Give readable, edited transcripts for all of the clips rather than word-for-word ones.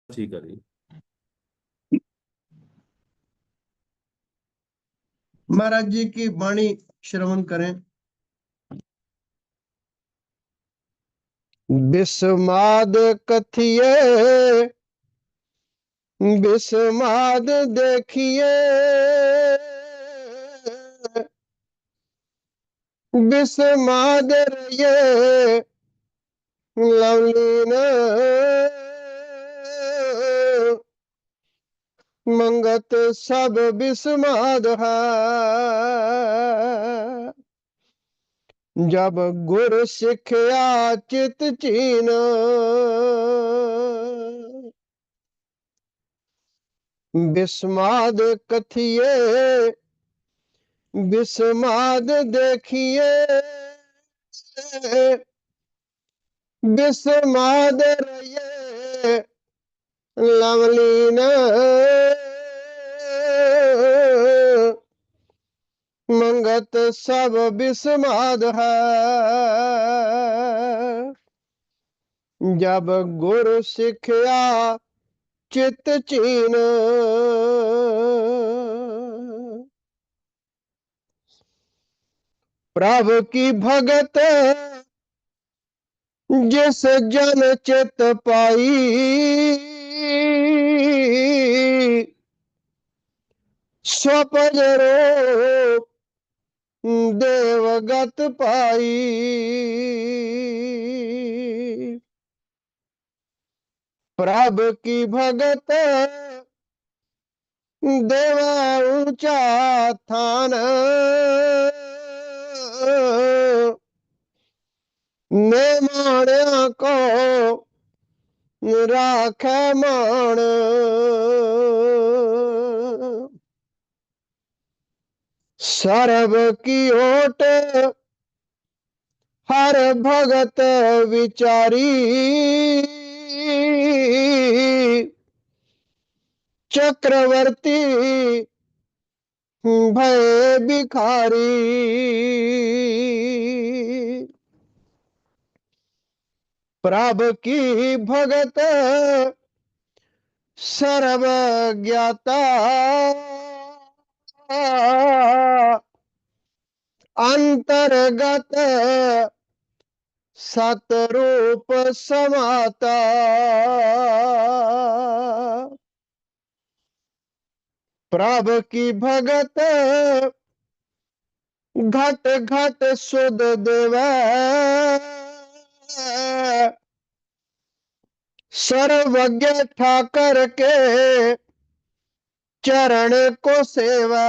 ठीक है जी। महाराज जी की वाणी श्रवण करें। विस्माद कथिए विस्माद देखिए, विस्माद रहिए लवलीन मंगत सब विस्माद है। जब गुरु सिखया चित चीन, विस्माद कथिए विस्माद देखिए, विस्माद रहिए लवलीन मंगत सब विस्माद है। जब गुरु सिखया चित चीन, प्रभु की भगत जिस जन चित पाई, स्वपजरो देवगत पाई। प्रभु की भगत देवा ऊंचा थान, मेमाण्या को राखे मान। सर्व की ओट हर भगत विचारी, चक्रवर्ती भय भिखारी। प्रभु की भगत सर्व ज्ञाता, अंतर्गत सतरूप समाता। प्रभु की भगत घट घट सुध देव, सर्वज्ञ ठाकर के चरण को सेवा।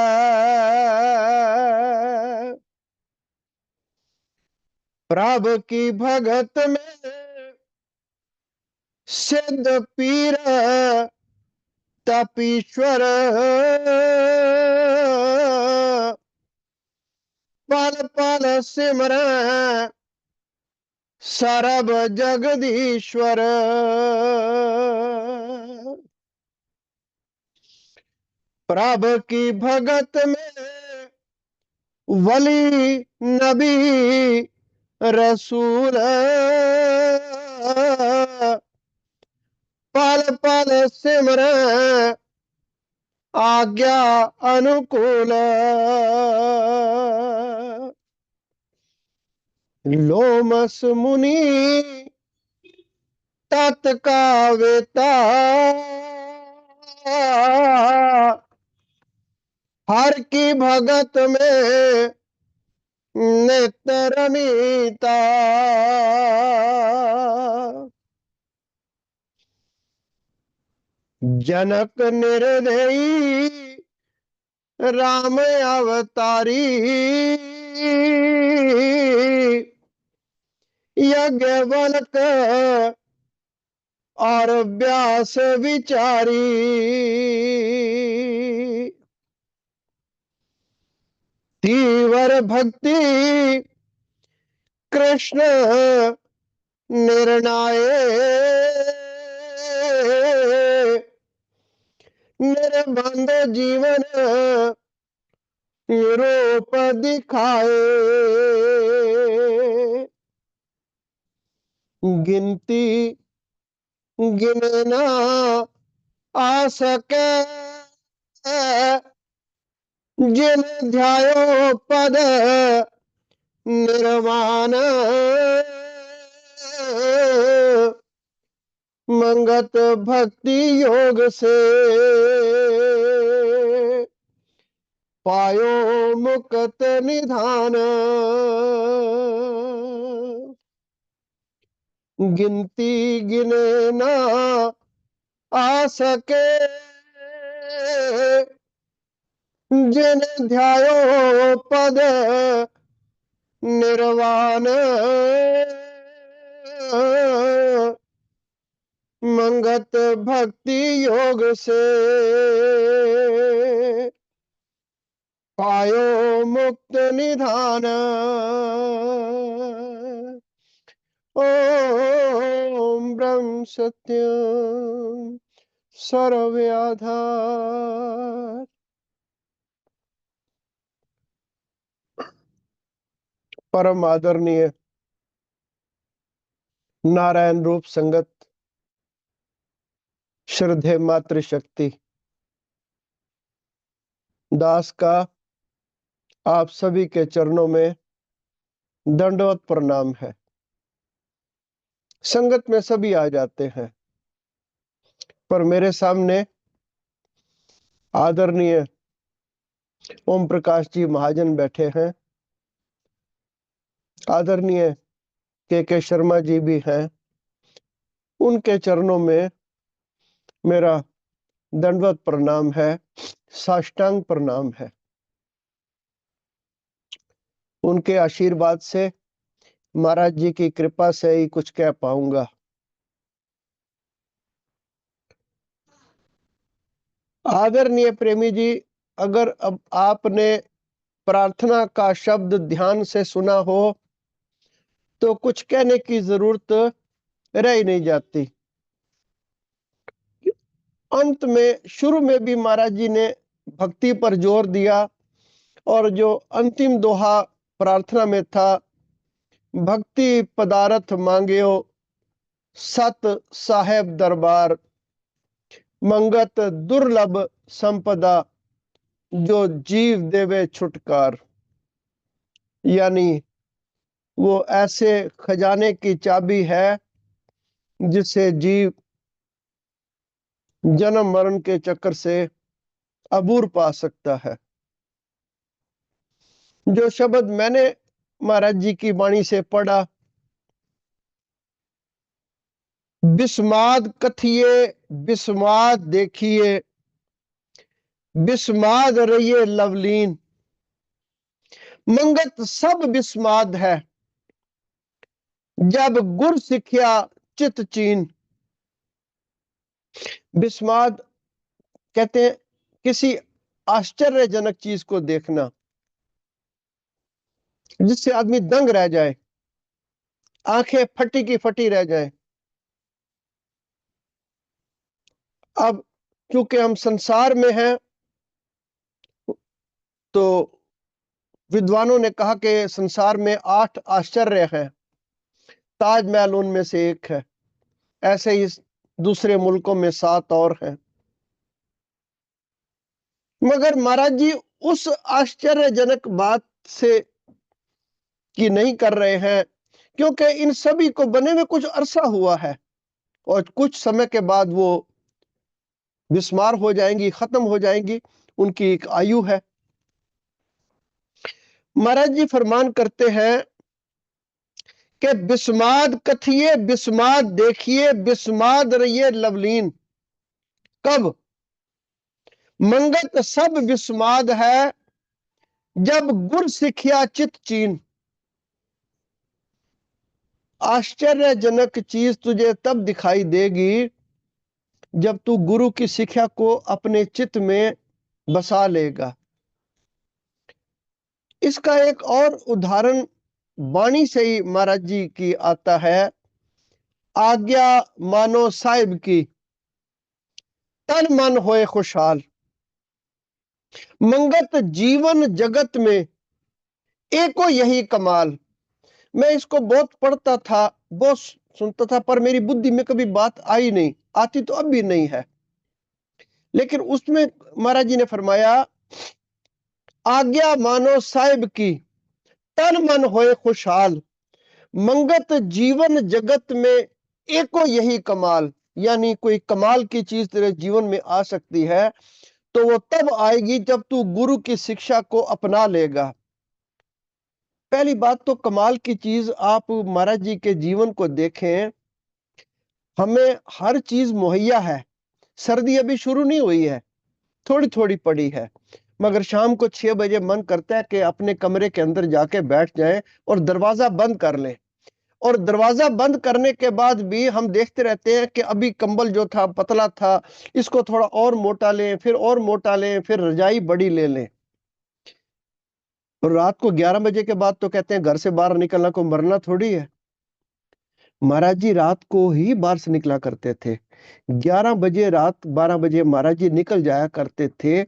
प्रभु की भगत में सिद्ध पीर तपीश्वर, पल पल सिमर सर्व जगदीश्वर। प्रभु की भगत में वली नबी रसूल, पल पल सिमर आज्ञा अनुकूल। लोमस मुनि तत्का वेता, हर की भगत में नेत्र नीता। जनक निर्दयी राम अवतारी, यज्ञवल्क और व्यास विचारी। तीव्र भक्ति कृष्ण निर्णायक, निर्बंध जीवन रूप दिखाए। गिनती गिने ना आ सके, जिन ध्यायो पद निर्वाण, मंगत भक्ति योग से पायो मुक्त निधान। गिनती गिने ना आ सके, जिन ध्यायो पद निर्वाण, मंगत भक्ति योग से पायो मुक्त निधान। ओम ब्रह्म सत्यम सर्वव्याधार। परम आदरणीय नारायण रूप संगत श्रद्धे मातृशक्ति दास का आप सभी के चरणों में दंडवत प्रणाम है। संगत में सभी आ जाते हैं, पर मेरे सामने आदरणीय ओम प्रकाश जी महाजन बैठे हैं, आदरणीय के शर्मा जी भी हैं। उनके चरणों में मेरा दंडवत प्रणाम है, साष्टांग प्रणाम है। उनके आशीर्वाद से, महाराज जी की कृपा से ही कुछ कह पाऊंगा। आदरणीय प्रेमी जी, अगर अब आपने प्रार्थना का शब्द ध्यान से सुना हो तो कुछ कहने की जरूरत रह ही नहीं जाती। अंत में, शुरू में भी महाराज जी ने भक्ति पर जोर दिया, और जो अंतिम दोहा प्रार्थना में था, भक्ति पदार्थ मांगियो सत साहेब दरबार, मंगत दुर्लभ संपदा जो जीव देवे छुटकार। यानी वो ऐसे खजाने की चाबी है जिससे जीव जन्म मरण के चक्कर से अबूर पा सकता है। जो शब्द मैंने महाराज जी की वाणी से पढ़ा, विस्माद कथिए विस्माद देखिए, विस्माद रहिए लवलीन, मंगत सब विस्माद है जब गुर सिखिया चित चीन। विस्माद कहते हैं किसी आश्चर्यजनक चीज को देखना जिससे आदमी दंग रह जाए, आंखें फटी की फटी रह जाए। अब चूंकि हम संसार में हैं, तो विद्वानों ने कहा कि संसार में 8 आश्चर्य हैं, ताजमहल उनमें से एक है। ऐसे ही दूसरे मुल्कों में 7 और हैं। मगर महाराज जी उस आश्चर्यजनक बात से की नहीं कर रहे हैं, क्योंकि इन सभी को बने में कुछ अरसा हुआ है और कुछ समय के बाद वो विस्मार हो जाएंगी, खत्म हो जाएंगी। उनकी एक आयु है। महाराज जी फरमान करते हैं कि विस्माद कथिए विस्माद देखिए, विस्माद रहिए लवलीन। कब? मंगत सब विस्माद है जब गुर सिखिया चित चीन। आश्चर्यजनक चीज तुझे तब दिखाई देगी जब तू गुरु की शिक्षा को अपने चित्त में बसा लेगा। इसका एक और उदाहरण वाणी से ही महाराज जी की आता है। आज्ञा मानो साहिब की, तन मन होए खुशहाल, मंगत जीवन जगत में एको यही कमाल। मैं इसको बहुत पढ़ता था, बहुत सुनता था, पर मेरी बुद्धि में कभी बात आई नहीं, आती तो अब भी नहीं है। लेकिन उसमें महाराज जी ने फरमाया, आज्ञा मानो साहिब की, तन मन होए खुशहाल, मंगत जीवन जगत में एको यही कमाल। यानी कोई कमाल की चीज तेरे जीवन में आ सकती है तो वो तब आएगी जब तू गुरु की शिक्षा को अपना लेगा। पहली बात तो कमाल की चीज, आप महाराज जी के जीवन को देखें, हमें हर चीज मुहैया है। सर्दी अभी शुरू नहीं हुई है, थोड़ी थोड़ी पड़ी है, मगर शाम को 6 बजे मन करता है कि अपने कमरे के अंदर जाके बैठ जाएं और दरवाजा बंद कर लें। और दरवाजा बंद करने के बाद भी हम देखते रहते हैं कि अभी कंबल जो था पतला था, इसको थोड़ा और मोटा लें, फिर और मोटा लें, फिर रजाई बड़ी ले लें। और रात को 11 बजे के बाद तो कहते हैं घर से बाहर निकलना को मरना थोड़ी है। महाराज जी रात को ही बाहर से निकला करते थे, 11 बजे रात 12 बजे महाराज जी निकल जाया करते थे।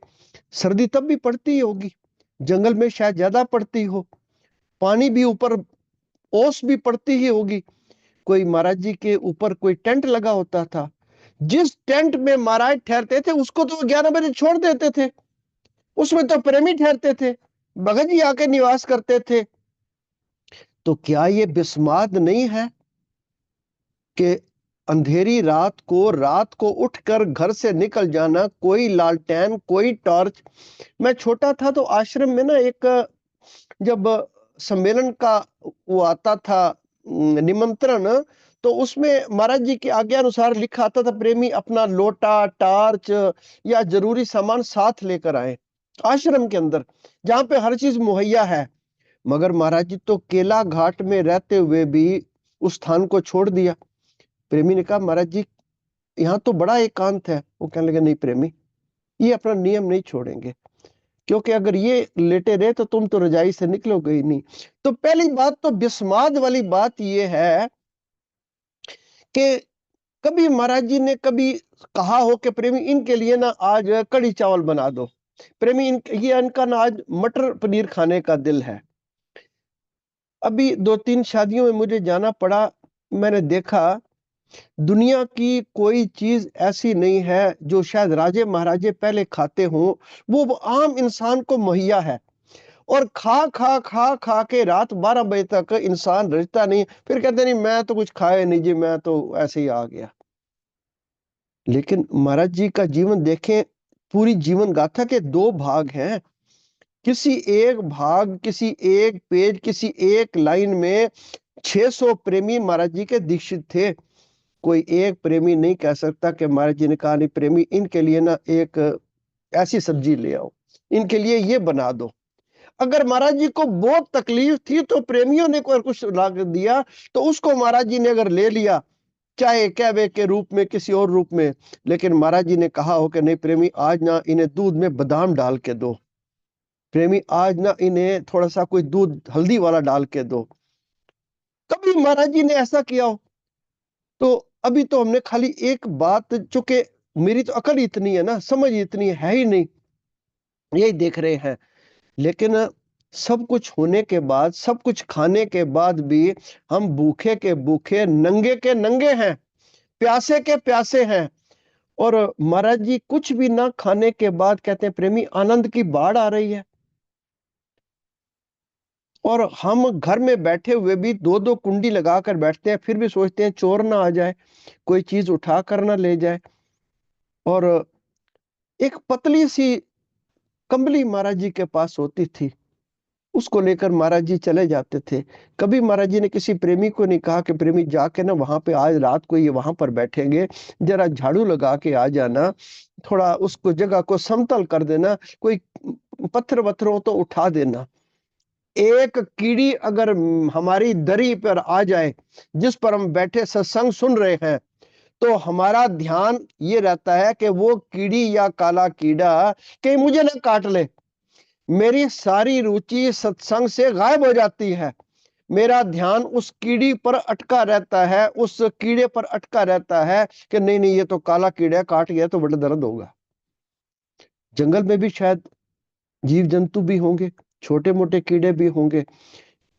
सर्दी तब भी पड़ती ही होगी, जंगल में शायद ज्यादा पड़ती हो, पानी भी ऊपर, ओस भी पड़ती ही होगी। कोई महाराज जी के ऊपर कोई टेंट लगा होता था, जिस टेंट में महाराज ठहरते थे उसको तो 11 बजे छोड़ देते थे, उसमें तो प्रेमी ठहरते थे, भगत जी आके निवास करते थे। तो क्या ये बिस्माद नहीं है कि अंधेरी रात को उठकर घर से निकल जाना, कोई लालटेन कोई टॉर्च। मैं छोटा था तो आश्रम में ना एक, जब सम्मेलन का वो आता था निमंत्रण, तो उसमें महाराज जी की आज्ञा अनुसार लिखा आता था, प्रेमी अपना लोटा टार्च या जरूरी सामान साथ लेकर आए आश्रम के अंदर, जहां पे हर चीज मुहैया है। मगर महाराज जी तो केला घाट में रहते हुए भी उस स्थान को छोड़ दिया। प्रेमी ने कहा, महाराज जी यहाँ तो बड़ा एकांत है। वो कहने लगे, नहीं प्रेमी, ये अपना नियम नहीं छोड़ेंगे, क्योंकि अगर ये लेटे रहे तो तुम तो रजाई से निकलोगे ही नहीं। तो पहली बात तो बिस्माद वाली बात ये है कि कभी महाराज जी ने कभी कहा हो कि प्रेमी इनके लिए ना आज कढ़ी चावल बना दो, प्रेमी ये इनका ना आज मटर पनीर खाने का दिल है। अभी 2-3 शादियों में मुझे जाना पड़ा, मैंने देखा दुनिया की कोई चीज ऐसी नहीं है जो शायद राजे महाराजे पहले खाते हों, वो आम इंसान को मुहैया है। और खा खा खा खा के रात 12 बजे तक इंसान रजता नहीं, फिर कहते नहीं मैं तो कुछ खाया नहीं जी, मैं तो ऐसे ही आ गया। लेकिन महाराज जी का जीवन देखें, पूरी जीवन गाथा के 2 भाग हैं। किसी एक भाग, किसी एक पेज, किसी एक लाइन में 600 प्रेमी महाराज जी के दीक्षित थे। कोई एक प्रेमी नहीं कह सकता कि महाराज जी ने कहा, नहीं प्रेमी इनके लिए ना एक ऐसी सब्जी ले आओ, इनके लिए ये बना दो। अगर महाराज जी को बहुत तकलीफ थी तो प्रेमियों ने कोई कुछ ला दिया तो उसको महाराज जी ने अगर ले लिया, चाहे कहवे के रूप में किसी और रूप में, लेकिन महाराज जी ने कहा हो कि नहीं प्रेमी आज ना इन्हें दूध में बादाम डाल के दो, प्रेमी आज ना इन्हें थोड़ा सा कोई दूध हल्दी वाला डाल के दो। कभी महाराज जी ने ऐसा किया हो? तो अभी तो हमने खाली एक बात, चूंकि मेरी तो अकल इतनी है ना, समझ इतनी है ही नहीं, यही देख रहे हैं। लेकिन सब कुछ होने के बाद, सब कुछ खाने के बाद भी हम भूखे के भूखे, नंगे के नंगे हैं, प्यासे के प्यासे हैं। और महाराज जी कुछ भी ना खाने के बाद कहते हैं, प्रेमी आनंद की बाढ़ आ रही है। और हम घर में बैठे हुए भी 2-2 कुंडी लगाकर बैठते हैं, फिर भी सोचते हैं चोर ना आ जाए, कोई चीज उठा कर ना ले जाए। और एक पतली सी कंबली महाराज जी के पास होती थी, उसको लेकर महाराज जी चले जाते थे। कभी महाराज जी ने किसी प्रेमी को नहीं कहा कि प्रेमी जाके ना वहां पे आज रात को ये वहां पर बैठेंगे, जरा झाड़ू लगा के आ जाना, थोड़ा उसको जगह को समतल कर देना, कोई पत्थर वत्थर हो तो उठा देना। एक कीड़ी अगर हमारी दरी पर आ जाए, जिस पर हम बैठे सत्संग सुन रहे हैं, तो हमारा ध्यान ये रहता है कि वो कीड़ी या काला कीड़ा कहीं मुझे ना काट ले। मेरी सारी रुचि सत्संग से गायब हो जाती है, मेरा ध्यान उस कीड़ी पर अटका रहता है, उस कीड़े पर अटका रहता है कि नहीं नहीं ये तो काला कीड़ा काट गया तो बड़ा दर्द होगा। जंगल में भी शायद जीव जंतु भी होंगे, छोटे मोटे कीड़े भी होंगे।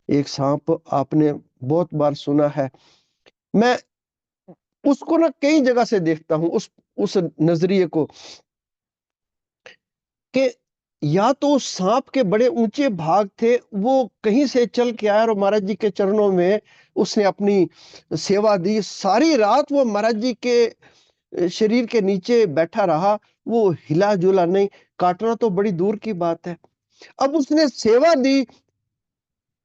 एक सांप आपने बहुत बार सुना है मैं उसको ना कई जगह से देखता हूं, उस नजरिए को, कि या तो सांप के बड़े ऊंचे भाग थे, वो कहीं से चल के आया और महाराज जी के चरणों में उसने अपनी सेवा दी। सारी रात वो महाराज जी के शरीर के नीचे बैठा रहा, वो हिला जुला नहीं, काटना तो बड़ी दूर की बात है। अब उसने सेवा दी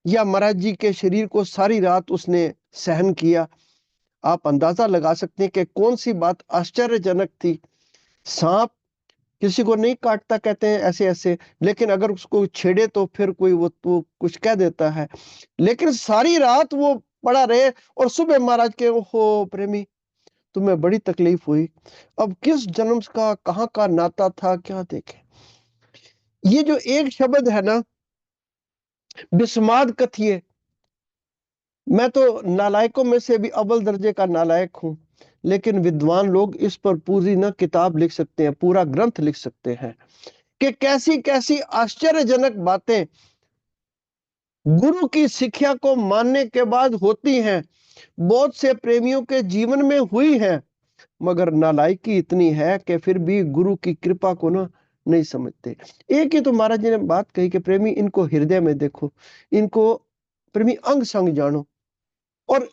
या महाराज जी के शरीर को सारी रात उसने सहन किया। आप अंदाजा लगा सकते हैं कि कौन सी बात आश्चर्यजनक थी। सांप किसी को नहीं काटता, कहते हैं ऐसे ऐसे, लेकिन अगर उसको छेड़े तो फिर कोई वो कुछ कह देता है। लेकिन सारी रात वो पड़ा रहे और सुबह महाराज के, ओहो प्रेमी तुम्हें बड़ी तकलीफ हुई। अब किस जन्म का कहाँ का नाता था, क्या देखे। ये जो एक शब्द है ना, विस्माद कथिए, मैं तो नालायकों में से भी अव्वल दर्जे का नालायक हूं, लेकिन विद्वान लोग इस पर पूरी ना किताब लिख सकते हैं, पूरा ग्रंथ लिख सकते हैं कि कैसी कैसी आश्चर्यजनक बातें गुरु की शिक्षा को मानने के बाद होती हैं, बहुत से प्रेमियों के जीवन में हुई हैं। मगर नालायकी इतनी है कि फिर भी गुरु की कृपा को ना नहीं समझते। एक ही तो महाराज जी ने बात कही कि प्रेमी इनको हृदय में देखो, इनको प्रेमी अंग संग जानो। और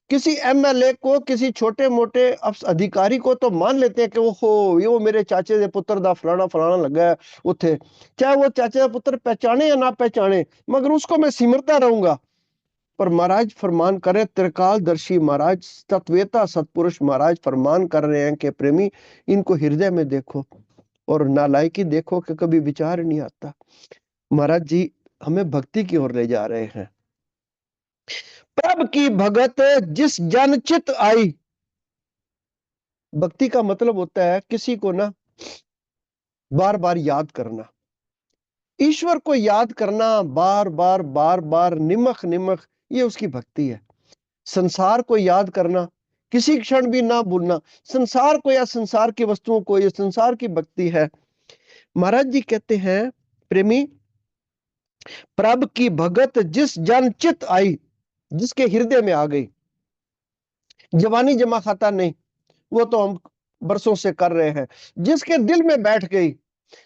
किसी एमएलए को, किसी छोटे मोटे अधिकारी को तो मान लेते हैं कि वो मेरे चाचे दे पुत्र दा फलाना फलाना लगा है उथे, चाहे वो चाचे का पुत्र पहचाने या ना पहचाने, मगर उसको मैं सिमरता रहूंगा। पर महाराज फरमान करे, त्रिकालदर्शी महाराज, तत्वेता सतपुरुष महाराज फरमान कर रहे हैं कि प्रेमी इनको हृदय में देखो और नालायकी देखो कि कभी विचार नहीं आता। महाराज जी हमें भक्ति की ओर ले जा रहे हैं। प्रभ की भगत जिस जन चित आई। भक्ति का मतलब होता है किसी को ना बार बार याद करना, ईश्वर को याद करना, बार बार बार बार, निमख निमख, ये उसकी भक्ति है। संसार को याद करना, किसी क्षण भी ना भूलना संसार को या संसार की वस्तुओं को, ये संसार की भक्ति है। महाराज जी कहते हैं, प्रेमी प्रभ की भगत जिस जन चित आई, जिसके हृदय में आ गई, जवानी जमा खाता नहीं, वो तो हम बरसों से कर रहे हैं, जिसके दिल में बैठ गई,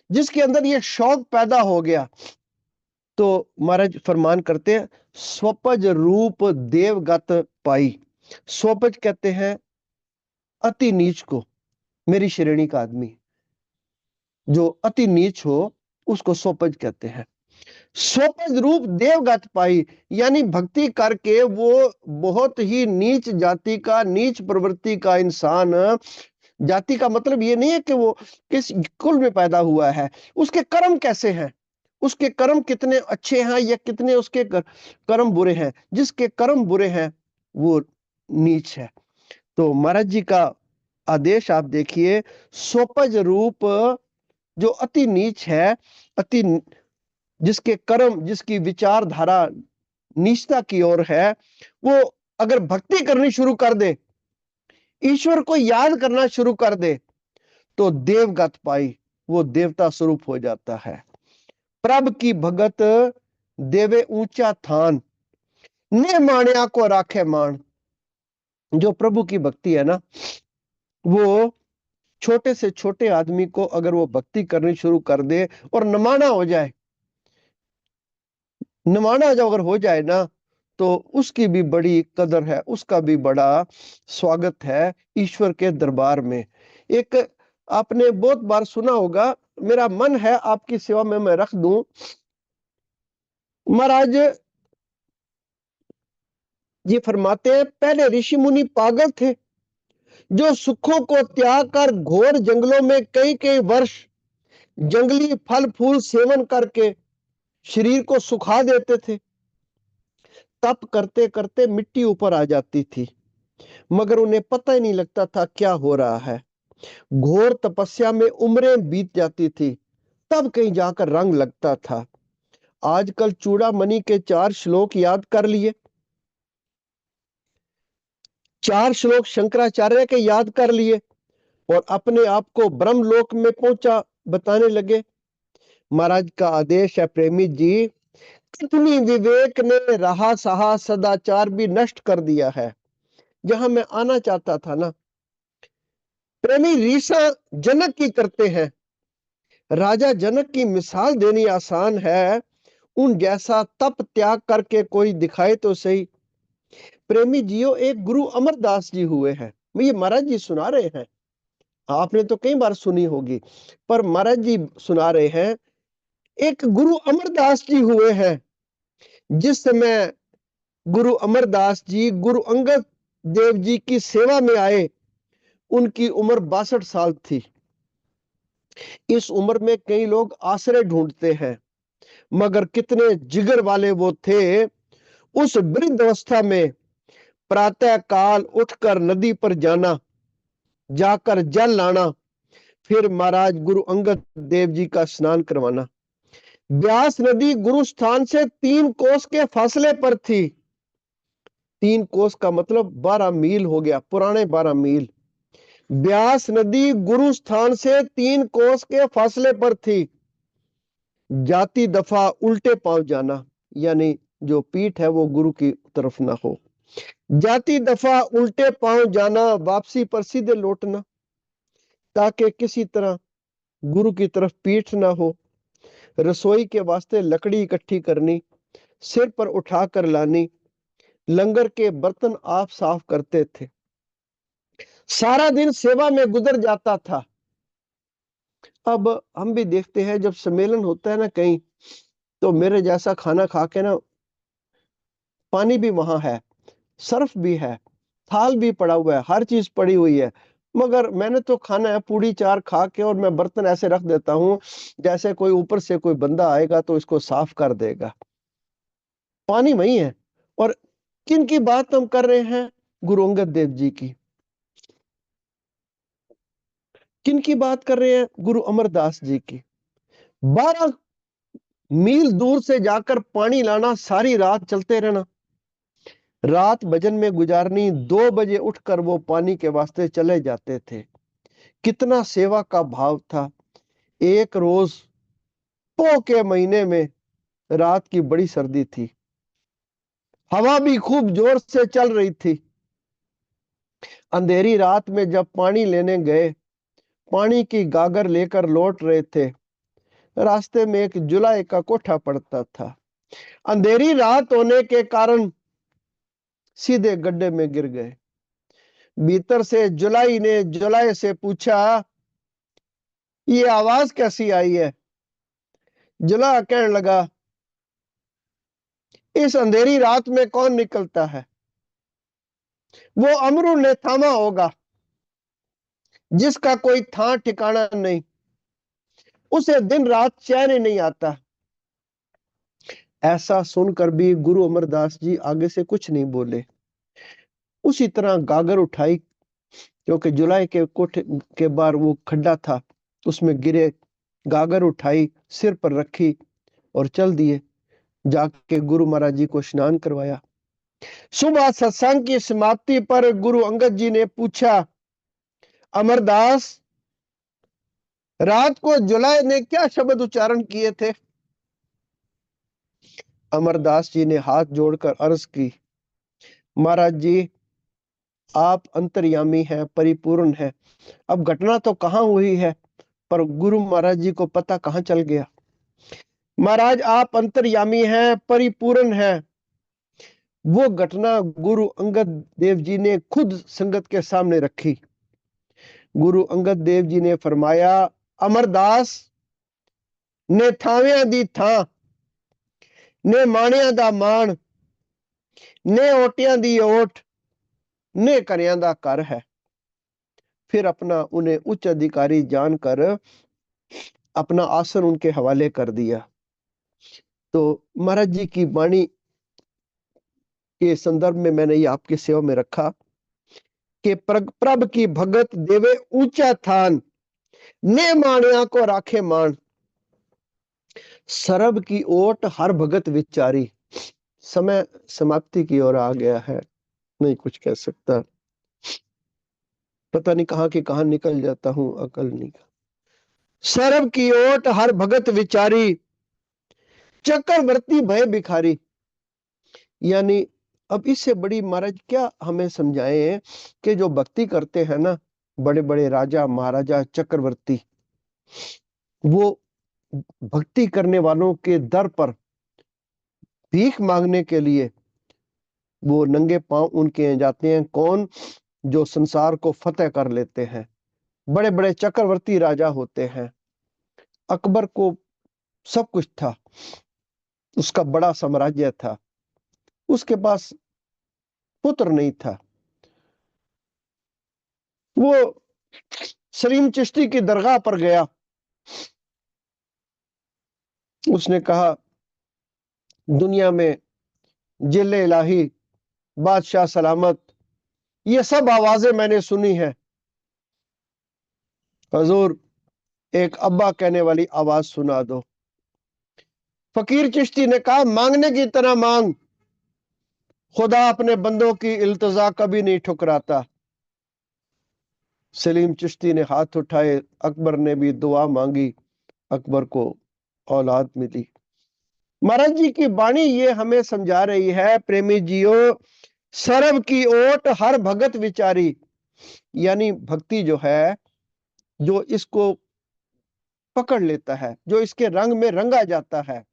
जिसके अंदर ये शौक पैदा हो गया, तो महाराज फरमान करते हैं, स्वपज रूप देवगत पाई। स्वपज कहते हैं अति नीच को, मेरी श्रेणी का आदमी जो अति नीच हो उसको स्वपज कहते हैं। स्वपज रूप देवगत पाई, यानी भक्ति करके वो बहुत ही नीच जाति का, नीच प्रवृत्ति का इंसान, जाति का मतलब ये नहीं है कि वो किस कुल में पैदा हुआ है, उसके कर्म कैसे हैं, उसके कर्म कितने अच्छे हैं या कितने उसके कर्म बुरे हैं। जिसके कर्म बुरे हैं वो नीच है। तो महाराज जी का आदेश आप देखिए, सोपज रूप जो अति नीच है, अति जिसके कर्म, जिसकी विचारधारा नीचता की ओर है, वो अगर भक्ति करनी शुरू कर दे, ईश्वर को याद करना शुरू कर दे, तो देवगत पाई, वो देवता स्वरूप हो जाता है। प्रभ की भगत देवे ऊंचा थान, ने माणिया को राखे मान। जो प्रभु की भक्ति है ना, वो छोटे से छोटे आदमी को अगर वो भक्ति करनी शुरू कर दे और नमाना हो जाए, नमाना जो अगर हो जाए ना, तो उसकी भी बड़ी कदर है, उसका भी बड़ा स्वागत है ईश्वर के दरबार में। एक आपने बहुत बार सुना होगा, मेरा मन है आपकी सेवा में मैं रख दूं। महाराज ये फरमाते हैं, पहले ऋषि मुनि पागल थे जो सुखों को त्याग कर घोर जंगलों में कई कई वर्ष जंगली फल फूल सेवन करके शरीर को सुखा देते थे। तप करते करते मिट्टी ऊपर आ जाती थी, मगर उन्हें पता ही नहीं लगता था क्या हो रहा है। घोर तपस्या में उम्रें बीत जाती थी, तब कहीं जाकर रंग लगता था। आजकल चूड़ामणि के 4 श्लोक याद कर लिए, 4 श्लोक शंकराचार्य के याद कर लिए और अपने आप को ब्रह्मलोक में पहुंचा बताने लगे। महाराज का आदेश है, प्रेमी जी, कितनी विवेक ने रहा सहा सदाचार भी नष्ट कर दिया है। जहां मैं आना चाहता था ना। प्रेमी रीसा जनक की करते हैं, राजा जनक की मिसाल देनी आसान है, उन जैसा तप त्याग करके कोई दिखाए तो सही। प्रेमी जियो एक गुरु अमरदास जी हुए हैं, ये महाराज जी सुना रहे हैं। आपने तो कई बार सुनी होगी, पर महाराज जी सुना रहे हैं। एक गुरु अमरदास जी हुए हैं, जिस समय गुरु अमरदास जी गुरु अंगद देव जी की सेवा में आए, उनकी उम्र 62 साल थी। इस उम्र में कई लोग आश्रय ढूंढते हैं, मगर कितने जिगर वाले वो थे। उस वृद्ध अवस्था में प्रातः काल उठकर नदी पर जाना, जाकर जल लाना, फिर महाराज गुरु अंगद देव जी का स्नान करवाना। ब्यास नदी गुरु स्थान से 3 कोस के फासले पर थी। 3 कोस का मतलब 12 मील हो गया, पुराने 12 मील। ब्यास नदी गुरु स्थान से 3 कोस के फासले पर थी। जाती दफा उल्टे पांव जाना, यानी जो पीठ है वो गुरु की तरफ ना हो। जाती दफा उल्टे पांव जाना, वापसी पर सीधे लौटना, ताकि किसी तरह गुरु की तरफ पीठ ना हो। रसोई के वास्ते लकड़ी इकट्ठी करनी, सिर पर उठाकर लानी, लंगर के बर्तन आप साफ करते थे। सारा दिन सेवा में गुजर जाता था। अब हम भी देखते हैं, जब सम्मेलन होता है ना कहीं, तो मेरे जैसा खाना खा के ना, पानी भी वहां है, सर्फ भी है, थाल भी पड़ा हुआ है, हर चीज पड़ी हुई है, मगर मैंने तो खाना है पूड़ी चार खा के, और मैं बर्तन ऐसे रख देता हूं जैसे कोई ऊपर से कोई बंदा आएगा तो इसको साफ कर देगा। पानी वही है। और किन की बात हम कर रहे हैं? गुरु अंगद देव जी की। किन की बात कर रहे हैं? गुरु अमरदास जी की। 12 मील दूर से जाकर पानी लाना, सारी रात चलते रहना, रात भजन में गुजारनी, 2 बजे उठकर वो पानी के वास्ते चले जाते थे। कितना सेवा का भाव था। एक रोज पो के महीने में रात की बड़ी सर्दी थी, हवा भी खूब जोर से चल रही थी। अंधेरी रात में जब पानी लेने गए, पानी की गागर लेकर लौट रहे थे, रास्ते में एक जुलाई का कोठा पड़ता था। अंधेरी रात होने के कारण सीधे गड्ढे में गिर गए। भीतर से जुलाई ने जुलाई से पूछा, ये आवाज कैसी आई है? जुला कहने लगा, इस अंधेरी रात में कौन निकलता है? वो अमरू ने थामा होगा, जिसका कोई था ठिकाना नहीं, उसे दिन रात चैन ही नहीं आता। ऐसा सुनकर भी गुरु अमरदास जी आगे से कुछ नहीं बोले। उसी तरह गागर उठाई, क्योंकि जुलाई के कोठे के बाहर वो खड्डा था, उसमें गिरे, गागर उठाई, सिर पर रखी और चल दिए। जाके गुरु महाराज जी को स्नान करवाया। सुबह सत्संग की समाप्ति पर गुरु अंगद जी ने पूछा, अमरदास, रात को जुलाई ने क्या शब्द उच्चारण किए थे? अमरदास जी ने हाथ जोड़कर अर्ज की, महाराज जी, आप अंतर्यामी हैं, परिपूर्ण है। अब घटना तो कहाँ हुई है, पर गुरु महाराज जी को पता कहाँ चल गया। महाराज, आप अंतर्यामी हैं, परिपूर्ण है। वो घटना गुरु अंगद देव जी ने खुद संगत के सामने रखी। गुरु अंगद देव जी ने फरमाया, अमरदास ने थावियां दी थां, ने माणियां दा मान, ने ओटियां दी ओट, ने करियां दा कर है। फिर अपना उन्हें उच्च अधिकारी जानकर अपना आसन उनके हवाले कर दिया। तो महाराज जी की वाणी के संदर्भ में मैंने ये आपकी सेवा में रखा कि प्रभ की भगत देवे ऊंचा थान, ने माणिया को राखे मान, सरब की ओट हर भगत विचारी। समय समाप्ति की ओर आ गया है, नहीं कुछ कह सकता, पता नहीं कहाँ के कहाँ निकल जाता हूं, अकल नहीं। सरब की ओट हर भगत विचारी, चक्रवर्ती भय भिखारी। यानी अब इससे बड़ी महाराज क्या हमें समझाएं कि जो भक्ति करते हैं ना, बड़े बड़े राजा महाराजा चक्रवर्ती, वो भक्ति करने वालों के दर पर भीख मांगने के लिए वो नंगे पांव उनके यहाँ जाते हैं। कौन? जो संसार को फतेह कर लेते हैं, बड़े बड़े चक्रवर्ती राजा होते हैं। अकबर को सब कुछ था, उसका बड़ा साम्राज्य था, उसके पास पुत्र नहीं था। वो सलीम चिश्ती की दरगाह पर गया, उसने कहा दुनिया में जिले इलाही, बादशाह सलामत, ये सब आवाजें मैंने सुनी है, हजूर एक अब्बा कहने वाली आवाज सुना दो। फकीर चिश्ती ने कहा मांगने की तरह मांग, खुदा अपने बंदों की इल्तजा कभी नहीं ठुकराता। सलीम चिश्ती ने हाथ उठाए, अकबर ने भी दुआ मांगी, अकबर को औलाद मिली। महाराज जी की वाणी ये हमें समझा रही है, प्रेमी जियो सरब की ओट हर भगत विचारी, यानी भक्ति जो है, जो इसको पकड़ लेता है, जो इसके रंग में रंगा जाता है,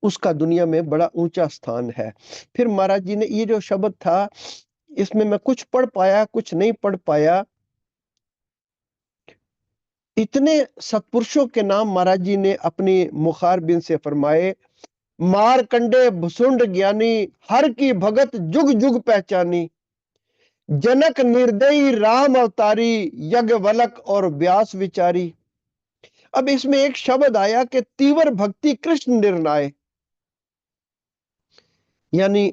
उसका दुनिया में बड़ा ऊंचा स्थान है। फिर महाराज जी ने ये जो शब्द था, इसमें मैं कुछ पढ़ पाया कुछ नहीं पढ़ पाया। इतने सत्पुरुषों के नाम महाराज जी ने अपनी मुखारबिन से फरमाए। मारकंडे भुसुंड ज्ञानी, हर की भगत जुग जुग पहचानी, जनक निर्दयी राम अवतारी, यज्ञवल्क और व्यास विचारी। अब इसमें एक शब्द आया कि तीव्र भक्ति कृष्ण निर्णाय, यानी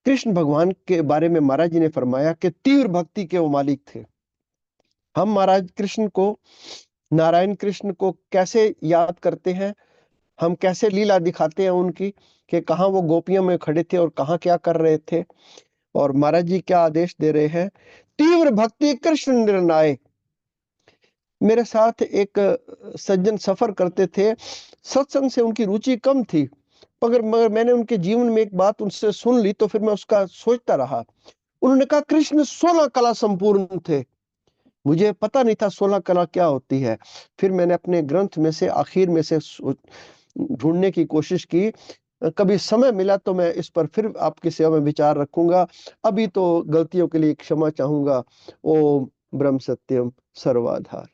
कृष्ण भगवान के बारे में महाराज जी ने फरमाया कि तीव्र भक्ति के वो मालिक थे। हम महाराज कृष्ण को, नारायण कृष्ण को कैसे याद करते हैं, हम कैसे लीला दिखाते हैं उनकी, कि कहाँ वो गोपियों में खड़े थे और कहाँ क्या कर रहे थे। और महाराज जी क्या आदेश दे रहे हैं, तीव्र भक्ति कृष्ण निर्णाय। मेरे साथ एक सज्जन सफर करते थे, सत्संग से उनकी रुचि कम थी, मगर मैंने उनके जीवन में एक बात उनसे सुन ली, तो फिर मैं उसका सोचता रहा। उन्होंने कहा कृष्ण 16 कला संपूर्ण थे। मुझे पता नहीं था 16 कला क्या होती है। फिर मैंने अपने ग्रंथ में से आखिर में से ढूंढने की कोशिश की। कभी समय मिला तो मैं इस पर फिर आपकी सेवा में विचार रखूंगा। अभी तो गलतियों के लिए क्षमा चाहूंगा। ओम ब्रह्म सत्यम सर्वाधार।